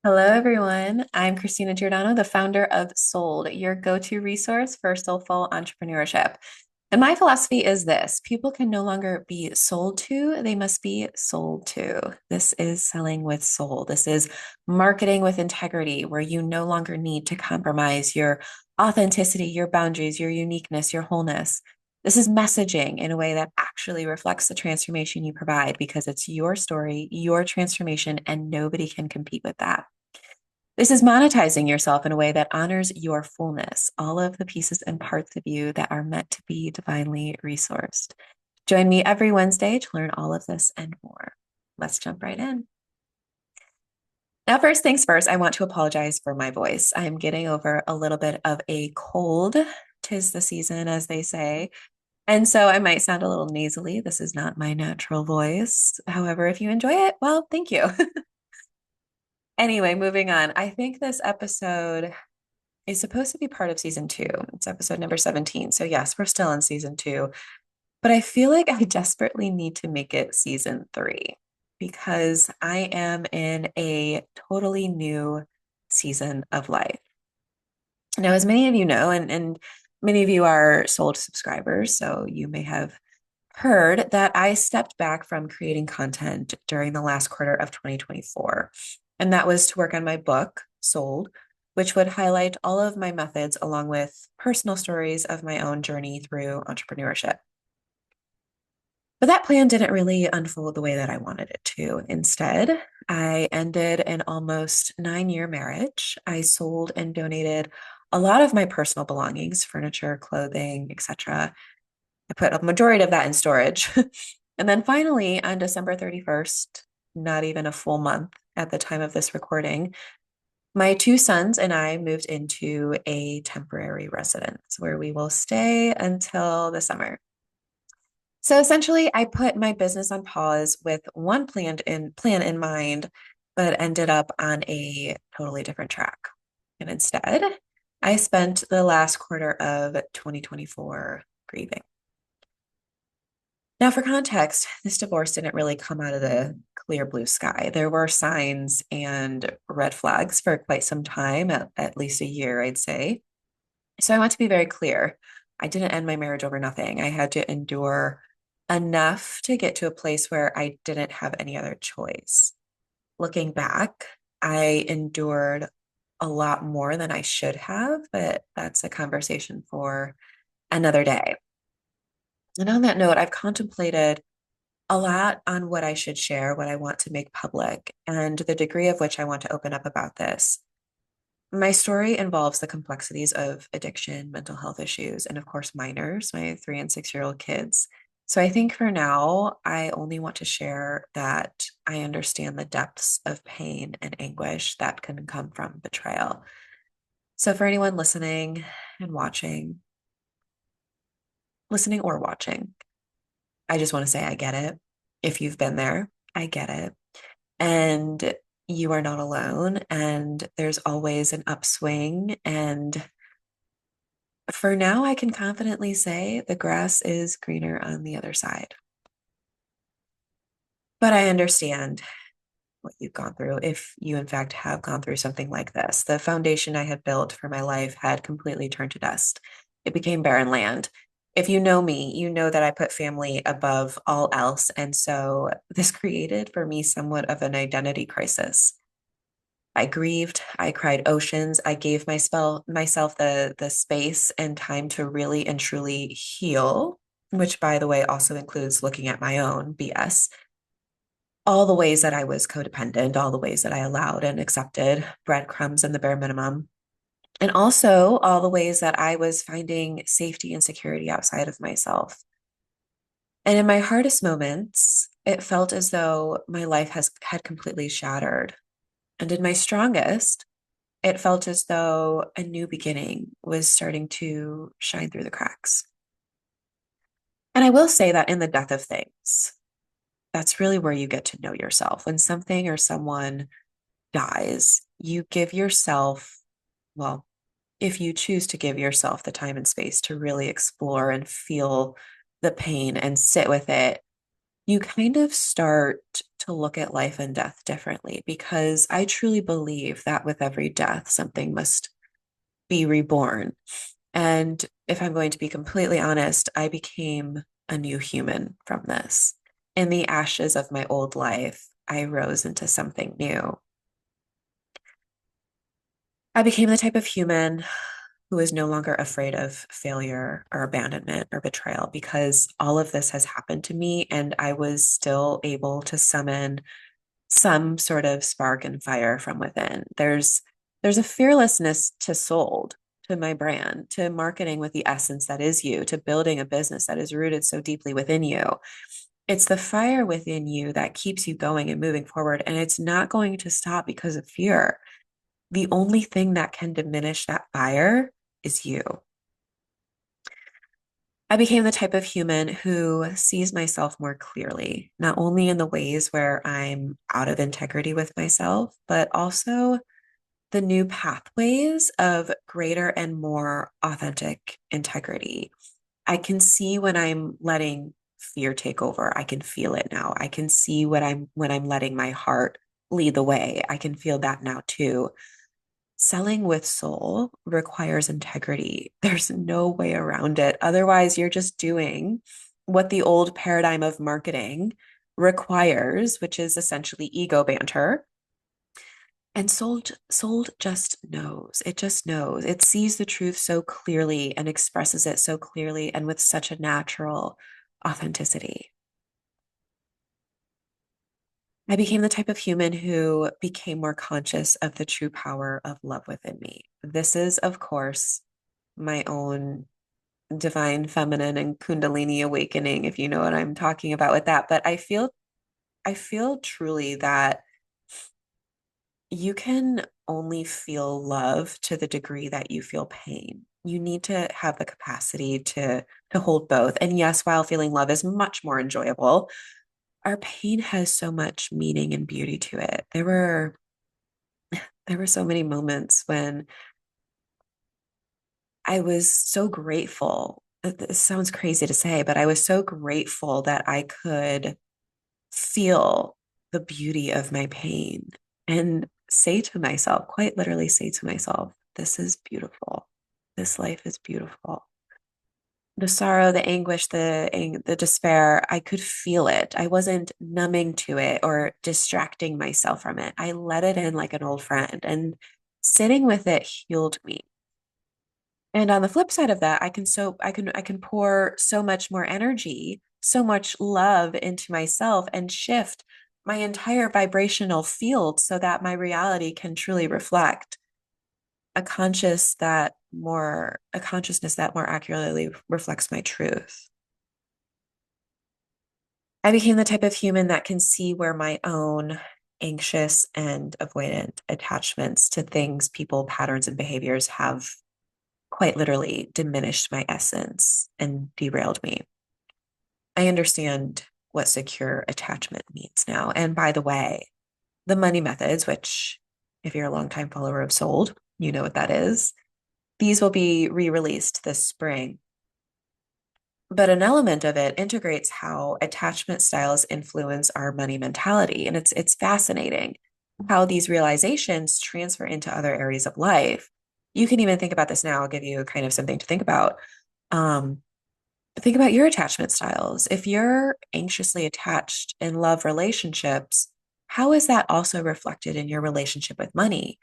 Hello, everyone. I'm Christina Giordano, the founder of Sold, your go-to resource for soulful entrepreneurship. And my philosophy is this: people can no longer be sold to, they must be sold to. This is selling with soul. This is marketing with integrity, where you no longer need to compromise your authenticity, your boundaries, your uniqueness, your wholeness. This is messaging in a way that actually reflects the transformation you provide because it's your story, your transformation, and nobody can compete with that. This is monetizing yourself in a way that honors your fullness, all of the pieces and parts of you that are meant to be divinely resourced. Join me every Wednesday to learn all of this and more. Let's jump right in. Now, first things first, I want to apologize for my voice. I'm getting over a little bit of a cold. 'Tis the season, as they say. And so I might sound a little nasally. This is not my natural voice. However, if you enjoy it, well, thank you. Anyway, moving on. I think this episode is supposed to be part of season two. It's episode number 17. So, yes, we're still in season two, but I feel like I desperately need to make it season three because I am in a totally new season of life. Now, as many of you know, and many of you are Sold subscribers, so you may have heard that I stepped back from creating content during the last quarter of 2024. And that was to work on my book, Sold, which would highlight all of my methods along with personal stories of my own journey through entrepreneurship. But that plan didn't really unfold the way that I wanted it to. Instead, I ended an almost 9-year marriage. I sold and donated a lot of my personal belongings, furniture, clothing, etc. I put a majority of that in storage. And then finally, on December 31st, not even a full month at the time of this recording, my two sons and I moved into a temporary residence where we will stay until the summer. So essentially, I put my business on pause with one plan in mind, but ended up on a totally different track. And instead, I spent the last quarter of 2024 grieving. Now, for context, this divorce didn't really come out of the clear blue sky. There were signs and red flags for quite some time, at least a year, I'd say. So I want to be very clear. I didn't end my marriage over nothing. I had to endure enough to get to a place where I didn't have any other choice. Looking back, I endured a lot more than I should have, but that's a conversation for another day. And on that note, I've contemplated a lot on what I should share, what I want to make public, and the degree of which I want to open up about this. My story involves the complexities of addiction, mental health issues, and of course, minors, my 3 and 6-year-old kids. So I think for now, I only want to share that I understand the depths of pain and anguish that can come from betrayal. So for anyone listening or watching, I just want to say I get it. If you've been there, I get it. And you are not alone. And there's always an upswing. And for now, I can confidently say the grass is greener on the other side. But I understand what you've gone through if you, in fact, have gone through something like this. The foundation I had built for my life had completely turned to dust. It became barren land. If you know me, you know that I put family above all else. And so this created for me somewhat of an identity crisis. I grieved, I cried oceans, I gave myself the space and time to really and truly heal, which by the way also includes looking at my own BS, all the ways that I was codependent, all the ways that I allowed and accepted breadcrumbs and the bare minimum, and also all the ways that I was finding safety and security outside of myself. And in my hardest moments, it felt as though my life had completely shattered. And in my strongest, it felt as though a new beginning was starting to shine through the cracks. And I will say that in the death of things, that's really where you get to know yourself. When something or someone dies, you give yourself, well, if you choose to give yourself the time and space to really explore and feel the pain and sit with it, you kind of start to look at life and death differently because I truly believe that with every death, something must be reborn. And if I'm going to be completely honest, I became a new human from this. In the ashes of my old life, I rose into something new. I became the type of human who is no longer afraid of failure or abandonment or betrayal because all of this has happened to me and I was still able to summon some sort of spark and fire from within. There's a fearlessness to sold, to my brand, to marketing with the essence that is you, to building a business that is rooted so deeply within you. It's the fire within you that keeps you going and moving forward, and it's not going to stop because of fear. The only thing that can diminish that fire is you. I became the type of human who sees myself more clearly, not only in the ways where I'm out of integrity with myself, but also the new pathways of greater and more authentic integrity. I can see when I'm letting fear take over. I can feel it now. I can see when I'm letting my heart lead the way. I can feel that now too. Selling with soul requires integrity. There's no way around it. Otherwise, you're just doing what the old paradigm of marketing requires, which is essentially ego banter. And sold just knows. It just knows. It sees the truth so clearly and expresses it so clearly and with such a natural authenticity. I became the type of human who became more conscious of the true power of love within me. This is, of course, my own divine feminine and kundalini awakening, if you know what I'm talking about with that. But I feel truly that you can only feel love to the degree that you feel pain. You need to have the capacity to hold both. And yes, while feeling love is much more enjoyable, our pain has so much meaning and beauty to it. There were so many moments when I was so grateful. This sounds crazy to say, but I was so grateful that I could feel the beauty of my pain and say to myself, quite literally say to myself, this is beautiful. This life is beautiful. The sorrow, the anguish, the despair, I could feel it. I wasn't numbing to it or distracting myself from it. I let it in like an old friend, and sitting with it healed me. And on the flip side of that, I can pour so much more energy, so much love into myself and shift my entire vibrational field so that my reality can truly reflect a consciousness that more accurately reflects my truth. I became the type of human that can see where my own anxious and avoidant attachments to things, people, patterns, and behaviors have quite literally diminished my essence and derailed me. I understand what secure attachment means now. And by the way, the money methods, which if you're a longtime follower of Sold, you know what that is. These will be re-released this spring. But an element of it integrates how attachment styles influence our money mentality. And it's fascinating how these realizations transfer into other areas of life. You can even think about this now. I'll give you kind of something to think about. Um, think about your attachment styles. If you're anxiously attached in love relationships, how is that also reflected in your relationship with money?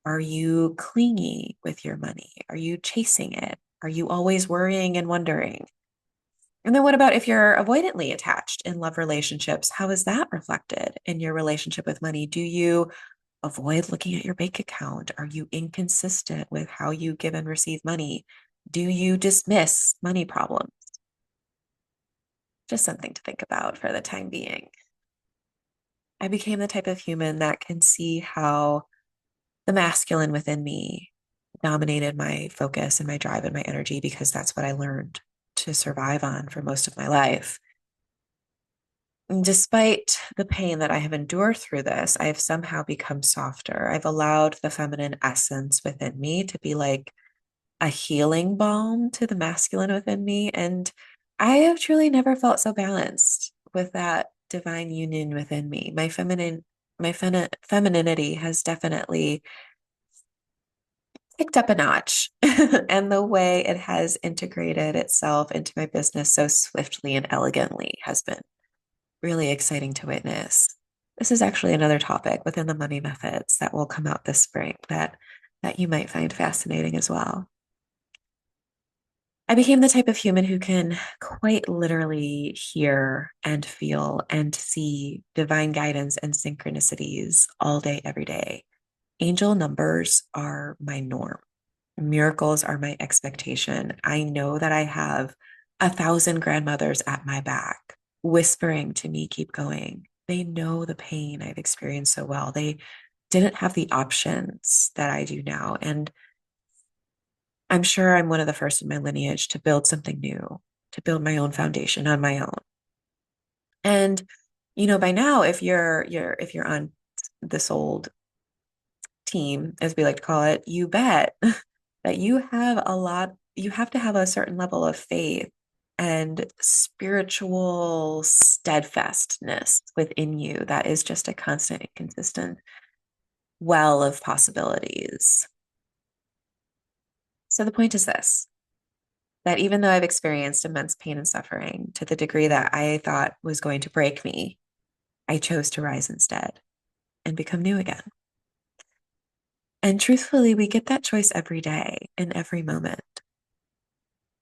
Are you clingy with your money? Are you chasing it? Are you always worrying and wondering? And then what about if you're avoidantly attached in love relationships? How is that reflected in your relationship with money? Do you avoid looking at your bank account? Are you inconsistent with how you give and receive money? Do you dismiss money problems? Just something to think about for the time being. I became the type of human that can see how the masculine within me dominated my focus and my drive and my energy because that's what I learned to survive on for most of my life. Despite the pain that I have endured through this, I have somehow become softer. I've allowed the feminine essence within me to be like a healing balm to the masculine within me. And I have truly never felt so balanced with that divine union within me. My femininity has definitely picked up a notch. And the way it has integrated itself into my business so swiftly and elegantly has been really exciting to witness. This is actually another topic within the money methods that will come out this spring that you might find fascinating as well. I became the type of human who can quite literally hear and feel and see divine guidance and synchronicities all day, every day. Angel numbers are my norm. Miracles are my expectation. I know that I have 1,000 grandmothers at my back whispering to me, keep going. They know the pain I've experienced so well. They didn't have the options that I do now. And I'm sure I'm one of the first in my lineage to build something new, to build my own foundation on my own. And, by now, if you're on this old team, as we like to call it, you bet that you have to have a certain level of faith and spiritual steadfastness within you that is just a constant and consistent well of possibilities. So the point is this, that even though I've experienced immense pain and suffering to the degree that I thought was going to break me, I chose to rise instead and become new again. And truthfully, we get that choice every day in every moment.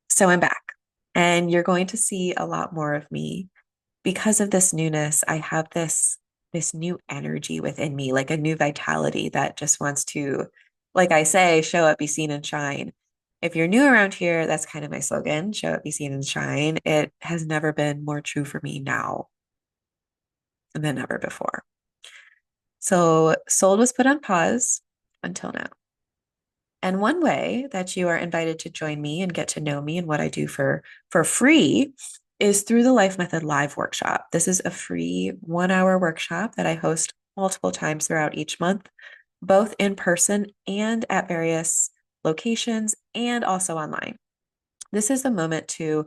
So I'm back, and you're going to see a lot more of me because of this newness. I have this new energy within me, like a new vitality that just wants to, like I say, show up, be seen, and shine. If you're new around here, that's kind of my slogan, show up, be seen, and shine. It has never been more true for me now than ever before. So Sold was put on pause until now. And one way that you are invited to join me and get to know me and what I do for free is through the Life Method Live workshop. This is a free 1 hour workshop that I host multiple times throughout each month, both in person and at various locations and also online. This is the moment to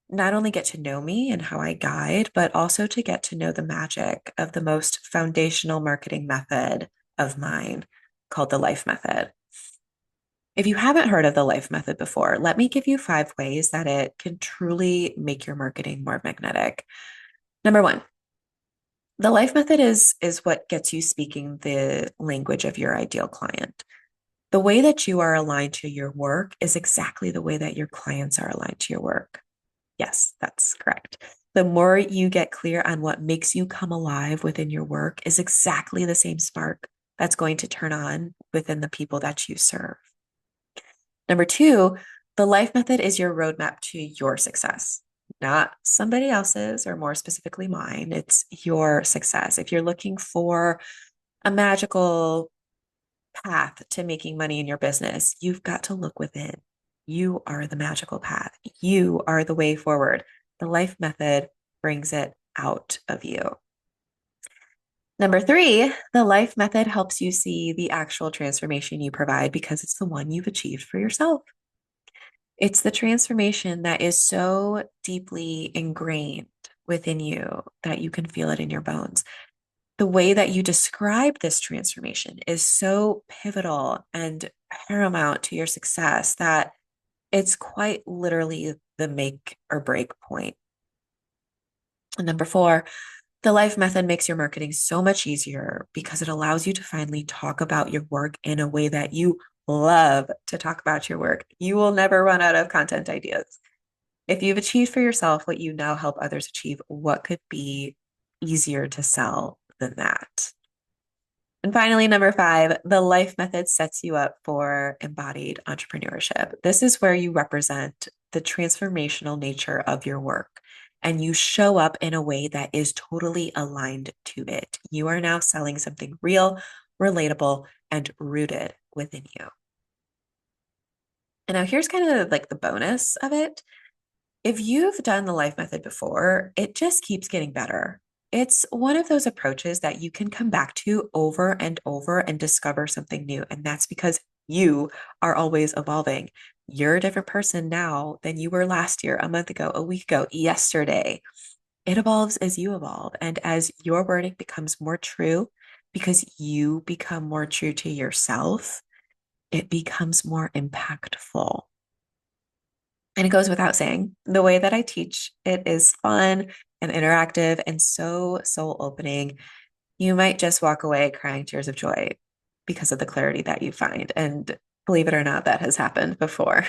not only get to know me and how I guide, but also to get to know the magic of the most foundational marketing method of mine called the L.I.F.E method. If you haven't heard of the L.I.F E method before, let me give you 5 ways that it can truly make your marketing more magnetic. Number one, the L.I.F E method is what gets you speaking the language of your ideal client. The way that you are aligned to your work is exactly the way that your clients are aligned to your work. Yes, that's correct. The more you get clear on what makes you come alive within your work is exactly the same spark that's going to turn on within the people that you serve. Number two, the L.I.F E method is your roadmap to your success, not somebody else's or more specifically mine. It's your success. If you're looking for a magical path to making money in your business, you've got to look within. You are the magical path. You are the way forward. The L.I.F E method brings it out of you. Number three, the L.I.F E method helps you see the actual transformation you provide because it's the one you've achieved for yourself. It's the transformation that is so deeply ingrained within you that you can feel it in your bones. The way that you describe this transformation is so pivotal and paramount to your success that it's quite literally the make or break point. And number four, the L.I.F E method makes your marketing so much easier because it allows you to finally talk about your work in a way that you love to talk about your work. You will never run out of content ideas. If you've achieved for yourself what you now help others achieve, what could be easier to sell than that? And finally, number five, the L.I.F E method sets you up for embodied entrepreneurship. This is where you represent the transformational nature of your work and you show up in a way that is totally aligned to it. You are now selling something real, relatable, and rooted within you. And now here's kind of like the bonus of it. If you've done the L.I.F E method before, it just keeps getting better. It's one of those approaches that you can come back to over and over and discover something new. And that's because you are always evolving. You're a different person now than you were last year, a month ago, a week ago, yesterday. It evolves as you evolve. And as your wording becomes more true, because you become more true to yourself, it becomes more impactful. And it goes without saying, the way that I teach it is fun and interactive and so soul opening. You might just walk away crying tears of joy because of the clarity that you find. And believe it or not, that has happened before.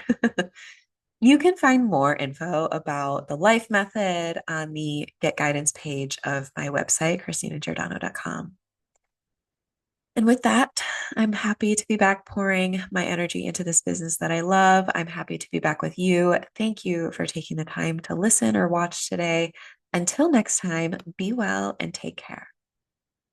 You can find more info about the L.I.F.E method on the Get Guidance page of my website, ChristinaGiordano.com. And with that, I'm happy to be back pouring my energy into this business that I love. I'm happy to be back with you. Thank you for taking the time to listen or watch today. Until next time, be well and take care.